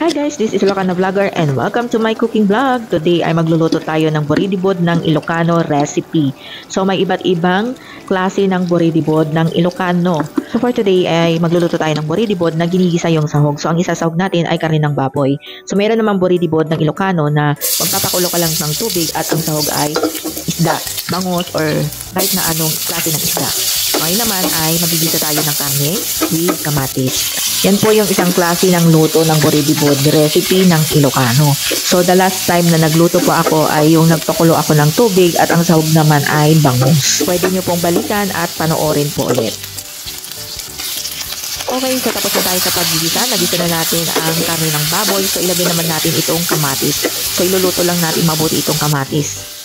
Hi guys, this is Ilocano Vlogger and welcome to my cooking vlog. Today ay magluluto tayo ng boridibod ng Ilocano recipe. So may iba't ibang klase ng boridibod ng Ilocano. So for today ay magluluto tayo ng boridibod na ginigisa yung sahog. So ang isasahog natin ay karne ng baboy. So meron naman boridibod ng Ilocano na magpapakulo ka lang ng tubig at ang sahog ay isda, bangus or kahit na anong klase ng isda. Ngayon naman ay magigisa tayo ng karne with kamatis. Yan po yung isang klase ng luto ng boridibod recipe ng Ilocano. So the last time na nagluto po ako ay yung nagpakulo ako ng tubig at ang sahog naman ay bangus. Pwede nyo pong balikan at panoorin po ulit. Okay, so tapos na tayo sa paggigisa. Nagisa na natin ang karne ng baboy. So ilagay naman natin itong kamatis. So iluluto lang natin mabuti itong kamatis.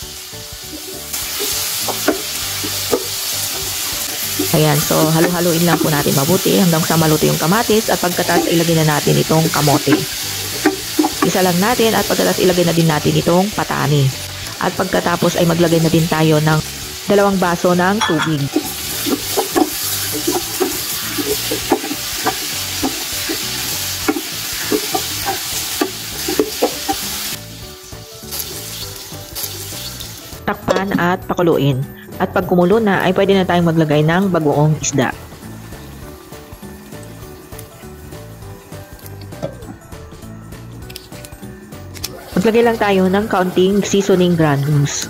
Ayan, so halo-haloin lang po natin mabuti hanggang sa maluto yung kamatis at pagkatas ilagay na natin itong kamote. Isa lang natin at pagkatas ilagay na din natin itong patani. At pagkatapos ay maglagay na din tayo ng 2 baso ng tubig. Takpan at pakuluin. At pag kumulo na, ay pwede na tayong maglagay ng bagoong isda. Maglagay lang tayo ng kaunting seasoning granules.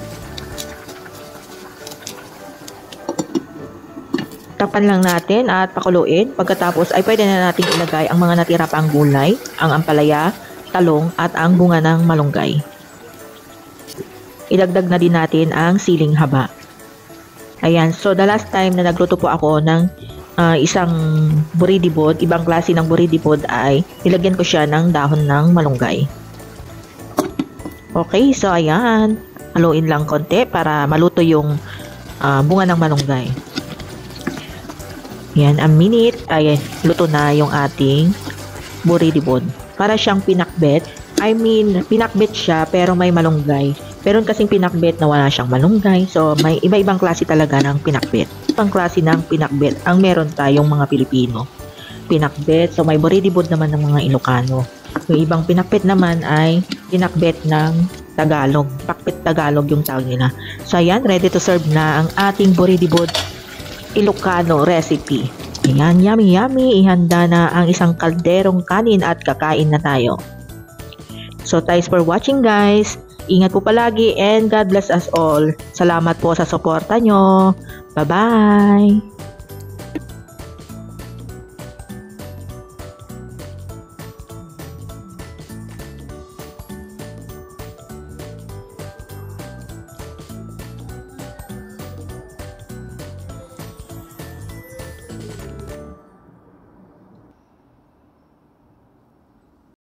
Takpan lang natin at pakuluin. Pagkatapos ay pwede na natin ilagay ang mga natira pang gulay, ang ampalaya, talong at ang bunga ng malunggay. Idagdag na din natin ang siling haba. Ayan, so the last time na nagluto po ako ng isang boridibod, ibang klase ng boridibod ay nilagyan ko siya ng dahon ng malunggay. Okay, so ayan, haluin lang konti para maluto yung bunga ng malunggay. Ayan, a minute, ay luto na yung ating boridibod. Para siyang pinakbet, pinakbet siya pero may malunggay. Meron kasing pinakbet na wala siyang malunggay. So, may iba-ibang klase talaga ng pinakbet. Ibang klase ng pinakbet ang meron tayong mga Pilipino. Pinakbet. So, may boridibod naman ng mga Ilocano. Yung ibang pinakbet naman ay pinakbet ng Tagalog. Pakbet Tagalog yung tawag nila. So, ayan. Ready to serve na ang ating boridibod Ilocano recipe. Ayan. Yummy, yummy. Ihanda na ang isang kalderong kanin at kakain na tayo. So, thanks for watching guys. Ingat po palagi and God bless us all. Salamat po sa suporta nyo. Bye-bye!